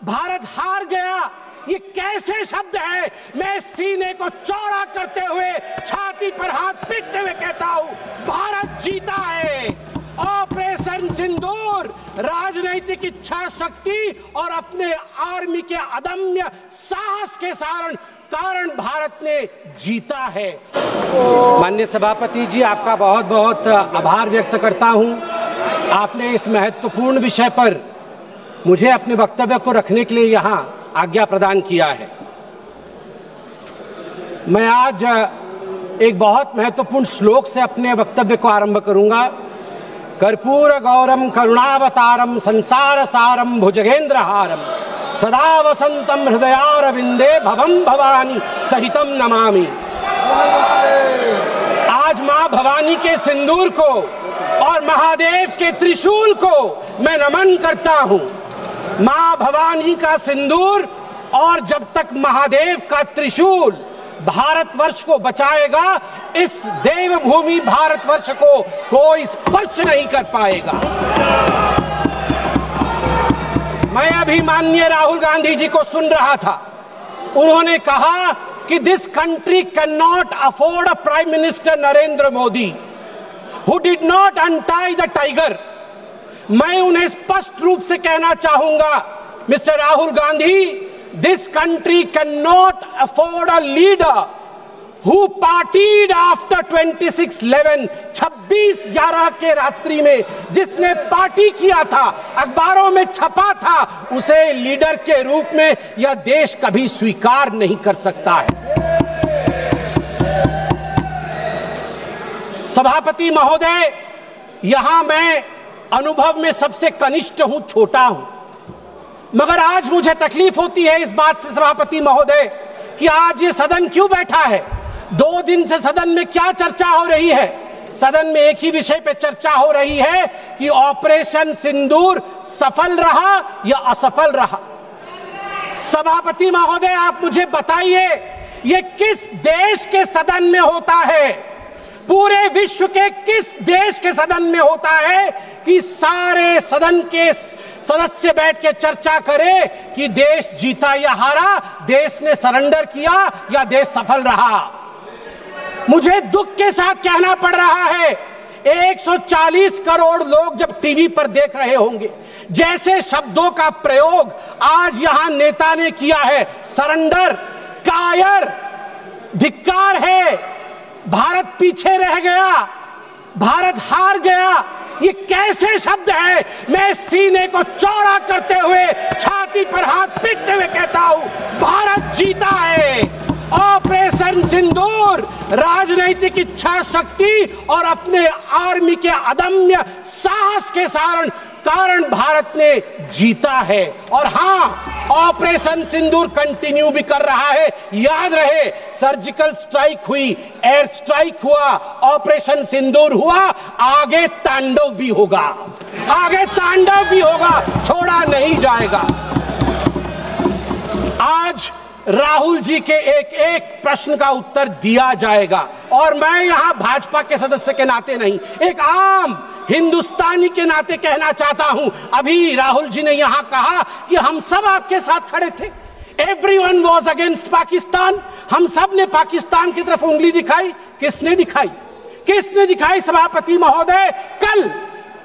भारत हार गया, ये कैसे शब्द है? मैं सीने को चौड़ा करते हुए, छाती पर हाथ पीटते हुए कहता हूं, भारत जीता है। ऑपरेशन सिंदूर राजनीतिक इच्छा शक्ति और अपने आर्मी के अदम्य साहस के कारण भारत ने जीता है। माननीय सभापति जी, आपका बहुत बहुत आभार व्यक्त करता हूं। आपने इस महत्वपूर्ण विषय पर मुझे अपने वक्तव्य को रखने के लिए यहां आज्ञा प्रदान किया है। मैं आज एक बहुत महत्वपूर्ण श्लोक से अपने वक्तव्य को आरंभ करूंगा। कर्पूर गौरम करुणावतारम संसार सारम भुजगेंद्रहारम सदा वसंतम हृदयारविंदे भवम भवानी सहितम नमामि। आज मां भवानी के सिंदूर को और महादेव के त्रिशूल को मैं नमन करता हूं। मां भवानी का सिंदूर और जब तक महादेव का त्रिशूल भारतवर्ष को बचाएगा, इस देवभूमि भारतवर्ष को कोई स्पर्श नहीं कर पाएगा। मैं अभी माननीय राहुल गांधी जी को सुन रहा था। उन्होंने कहा कि this country can not afford a prime minister Narendra Modi who did not untie the tiger. मैं उन्हें स्पष्ट रूप से कहना चाहूंगा, mister Rahul Gandhi, this country can not afford a leader who partied after 26/11 26/11 के रात्रि में जिसने पार्टी किया था, अखबारों में छपा था, उसे लीडर के रूप में यह देश कभी स्वीकार नहीं कर सकता है। सभापति महोदय, यहां मैं अनुभव में सबसे कनिष्ठ हूं, छोटा हूं, मगर आज मुझे तकलीफ होती है इस बात से सभापति महोदय कि आज ये सदन क्यों बैठा है। 2 दिन से सदन में क्या चर्चा हो रही है? सदन में एक ही विषय पे चर्चा हो रही है कि ऑपरेशन सिंदूर सफल रहा या असफल रहा। सभापति महोदय, आप मुझे बताइए, ये किस देश के सदन में होता है? पूरे विश्व के किस देश के सदन में होता है कि सारे सदन के सदस्य बैठ के चर्चा करें कि देश जीता या हारा, देश ने सरेंडर किया या देश सफल रहा? मुझे दुख के साथ कहना पड़ रहा है, 140 करोड़ लोग जब टीवी पर देख रहे होंगे, जैसे शब्दों का प्रयोग आज यहां नेता ने किया है, सरेंडर, कायर, धिक्कार है, भारत पीछे रह गया, भारत हार गया, ये कैसे शब्द है? मैं सीने को चौड़ा करते हुए, छाती पर हाथ पीटते हुए कहता हूं, भारत जीता है। ऑपरेशन सिंदूर राजनीतिक इच्छा शक्ति और अपने आर्मी के अदम्य साहस के कारण भारत ने जीता है। और हां, ऑपरेशन सिंदूर कंटिन्यू भी कर रहा है। याद रहे, सर्जिकल स्ट्राइक हुई, एयर स्ट्राइक हुआ, ऑपरेशन सिंदूर हुआ, आगे तांडव भी होगा, आगे तांडव भी होगा, छोड़ा नहीं जाएगा। आज राहुल जी के एक एक प्रश्न का उत्तर दिया जाएगा और मैं यहां भाजपा के सदस्य के नाते नहीं, एक आम हिंदुस्तानी के नाते कहना चाहता हूं। अभी राहुल जी ने यहां कहा कि हम सब आपके साथ खड़े थे, एवरीवन वाज अगेंस्ट पाकिस्तान, हम सब ने पाकिस्तान की तरफ उंगली दिखाई। किसने दिखाई? किसने दिखाई सभापति महोदय?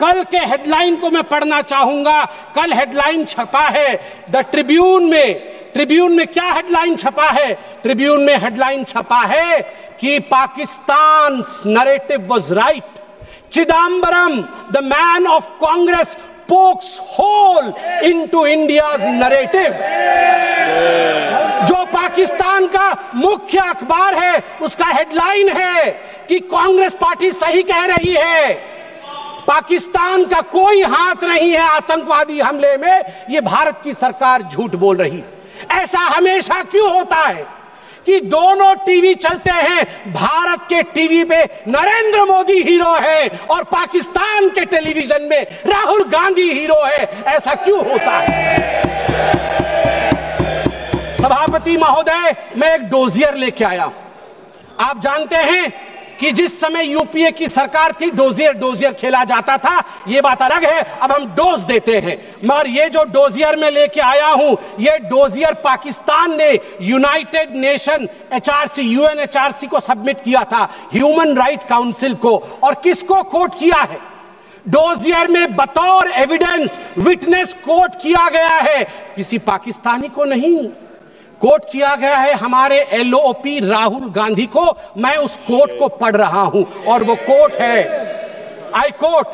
कल के हेडलाइन को मैं पढ़ना चाहूंगा। कल हेडलाइन छपा है द ट्रिब्यून में क्या हेडलाइन छपा है? ट्रिब्यून में हेडलाइन छपा है कि Pakistan narrative was right, Chidambaram the man of Congress pokes hole into India's narrative. जो पाकिस्तान का मुख्य अखबार है, उसका हेडलाइन है कि कांग्रेस पार्टी सही कह रही है, पाकिस्तान का कोई हाथ नहीं है आतंकवादी हमले में, ये भारत की सरकार झूठ बोल रही है। ऐसा हमेशा क्यों होता है कि दोनों टीवी चलते हैं, भारत के टीवी पे नरेंद्र मोदी हीरो है और पाकिस्तान के टेलीविजन में राहुल गांधी हीरो है? ऐसा क्यों होता है? सभापति महोदय, मैं एक डोजियर लेके आया हूं। आप जानते हैं कि जिस समय यूपीए की सरकार थी डोजियर खेला जाता था, ये बात अलग है, अब हम डोज देते हैं। मगर ये जो डोजियर में लेके आया हूं, ये डोजियर पाकिस्तान ने यूनाइटेड नेशन एचआरसी, यूएनएचआरसी को सबमिट किया था, ह्यूमन राइट काउंसिल को। और किसको कोट किया है? डोजियर में बतौर एविडेंस विटनेस कोट किया गया है, किसी पाकिस्तानी को नहीं, कोट किया गया है हमारे एलओपी राहुल गांधी को। मैं उस कोट को पढ़ रहा हूं और वो कोट है, I quote,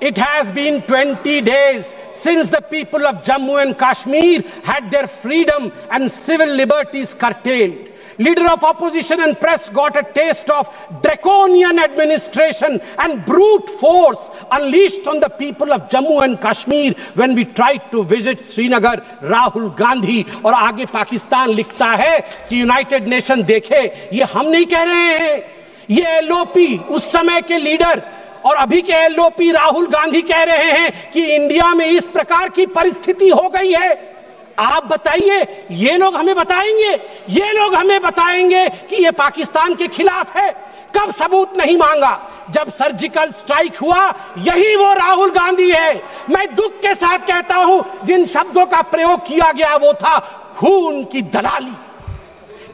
It has been 20 days since the people of Jammu and Kashmir had their freedom and civil liberties curtailed. Leader of opposition and press got a taste of draconian administration and brute force unleashed on the people of Jammu and Kashmir when we tried to visit Srinagar. Rahul Gandhi. और आगे पाकिस्तान लिखता है कि United nation देखे, ये हम नहीं कह रहे हैं, ये एलओपी उस समय के लीडर और अभी के एलओपी राहुल गांधी कह रहे हैं कि इंडिया में इस प्रकार की परिस्थिति हो गई है। आप बताइए, ये लोग हमें बताएंगे, ये लोग हमें बताएंगे कि ये पाकिस्तान के खिलाफ है? कब सबूत नहीं मांगा? जब सर्जिकल स्ट्राइक हुआ, यही वो राहुल गांधी है। मैं दुख के साथ कहता हूं, जिन शब्दों का प्रयोग किया गया वो था खून की दलाली।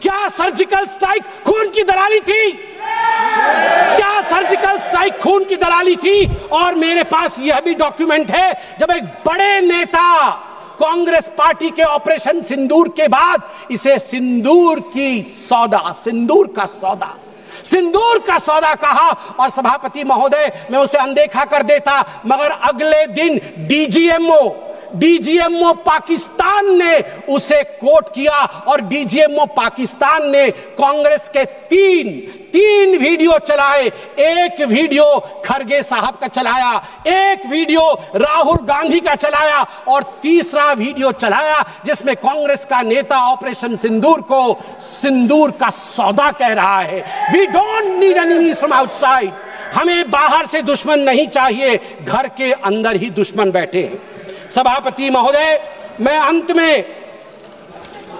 क्या सर्जिकल स्ट्राइक खून की दलाली थी? क्या सर्जिकल स्ट्राइक खून की दलाली थी? और मेरे पास यह भी डॉक्यूमेंट है, जब एक बड़े नेता कांग्रेस पार्टी के ऑपरेशन सिंदूर के बाद इसे सिंदूर का सौदा कहा और सभापति महोदय मैं उसे अनदेखा कर देता, मगर अगले दिन डीजीएमओ पाकिस्तान ने उसे कोट किया और डीजीएमओ पाकिस्तान ने कांग्रेस के तीन वीडियो चलाए। एक वीडियो खरगे साहब का चलाया, एक वीडियो राहुल गांधी का चलाया और तीसरा वीडियो चलाया जिसमें कांग्रेस का नेता ऑपरेशन सिंदूर को सिंदूर का सौदा कह रहा है। We don't need enemies from outside. हमें बाहर से दुश्मन नहीं चाहिए, घर के अंदर ही दुश्मन बैठे हैं। सभापति महोदय, मैं अंत में,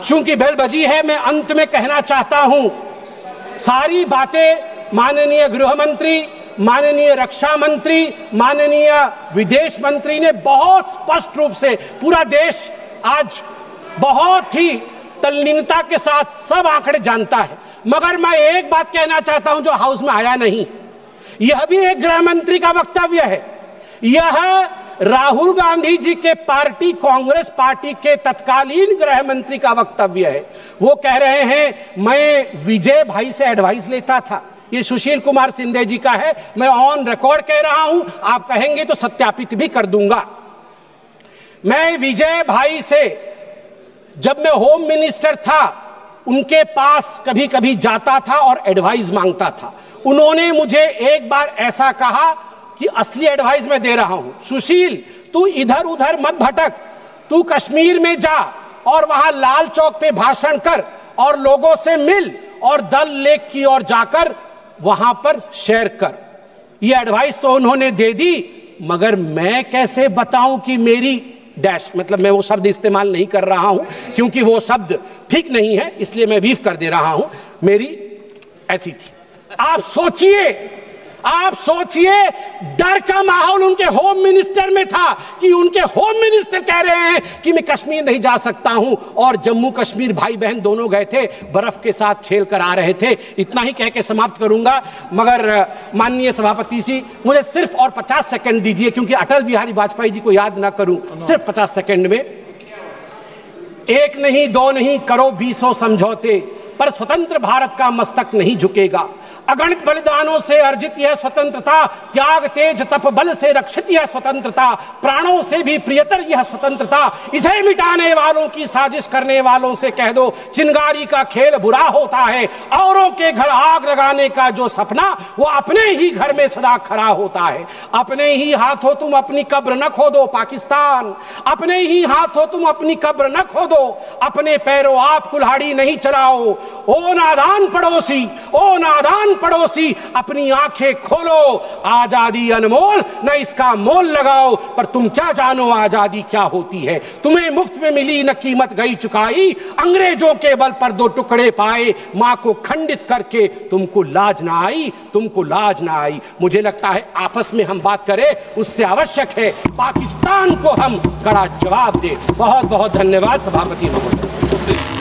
चूंकि बेल बजी है, मैं अंत में कहना चाहता हूं, सारी बातें माननीय गृह मंत्री, माननीय रक्षा मंत्री, माननीय विदेश मंत्री ने बहुत स्पष्ट रूप से, पूरा देश आज बहुत ही तल्लीनता के साथ सब आंकड़े जानता है। मगर मैं एक बात कहना चाहता हूं जो हाउस में आया नहीं, यह भी एक गृह मंत्री का वक्तव्य है। यह राहुल गांधी जी के पार्टी कांग्रेस पार्टी के तत्कालीन गृह मंत्री का वक्तव्य है। वो कह रहे हैं मैं विजय भाई से एडवाइस लेता था। ये सुशील कुमार सिंधे जी का है, मैं ऑन रिकॉर्ड कह रहा हूं, आप कहेंगे तो सत्यापित भी कर दूंगा। मैं विजय भाई से, जब मैं होम मिनिस्टर था, उनके पास कभी कभी जाता था और एडवाइस मांगता था। उन्होंने मुझे एक बार ऐसा कहा कि असली एडवाइस मैं दे रहा हूं, सुशील तू इधर उधर मत भटक, तू कश्मीर में जा और वहां लाल चौक पे भाषण कर और लोगों से मिल और दल लेक की ओर जाकर वहां पर शेयर कर। ये एडवाइस तो उन्होंने दे दी, मगर मैं कैसे बताऊं कि मेरी डैश, मतलब मैं वो शब्द इस्तेमाल नहीं कर रहा हूं क्योंकि वो शब्द ठीक नहीं है, इसलिए मैं बीफ कर दे रहा हूं, मेरी ऐसी थी। आप सोचिए डर का माहौल उनके होम मिनिस्टर में था कि उनके होम मिनिस्टर कह रहे हैं कि मैं कश्मीर नहीं जा सकता हूं, और जम्मू कश्मीर भाई बहन दोनों गए थे, बर्फ के साथ खेल कर आ रहे थे। इतना ही कह के समाप्त करूंगा, मगर माननीय सभापति जी मुझे सिर्फ और 50 सेकंड दीजिए, क्योंकि अटल बिहारी वाजपेयी जी को याद ना करूं, सिर्फ 50 सेकंड में। एक नहीं दो नहीं करो 20 समझौते, पर स्वतंत्र भारत का मस्तक नहीं झुकेगा। अगणित बलिदानों से अर्जित यह स्वतंत्रता, त्याग तेज तप बल से रक्षित यह स्वतंत्रता, प्राणों से भी प्रियतर यह स्वतंत्रता। इसे मिटाने वालों की साजिश करने वालों से कह दो, चिंगारी का खेल बुरा होता है। औरों के घर आग लगाने का जो सपना, वो अपने ही घर में सदा खड़ा होता है। अपने ही हाथों तुम अपनी कब्र न खोदो पाकिस्तान, अपने ही हाथों तुम अपनी कब्र न खोदो। अपने पैरों आप कुल्हाड़ी नहीं चलाओ। ओ नादान पड़ोसी, ओ नादान पड़ोसी, अपनी आंखें खोलो। आजादी अनमोल, न इसका मोल लगाओ। पर तुम क्या जानो आजादी क्या होती है? तुम्हें मुफ्त में मिली, न कीमत गई चुकाई। अंग्रेजों के बल पर 2 टुकड़े पाए, मां को खंडित करके तुमको लाज ना आई, तुमको लाज ना आई। मुझे लगता है आपस में हम बात करें, उससे आवश्यक है पाकिस्तान को हम कड़ा जवाब दें। बहुत बहुत धन्यवाद सभापति महोदय।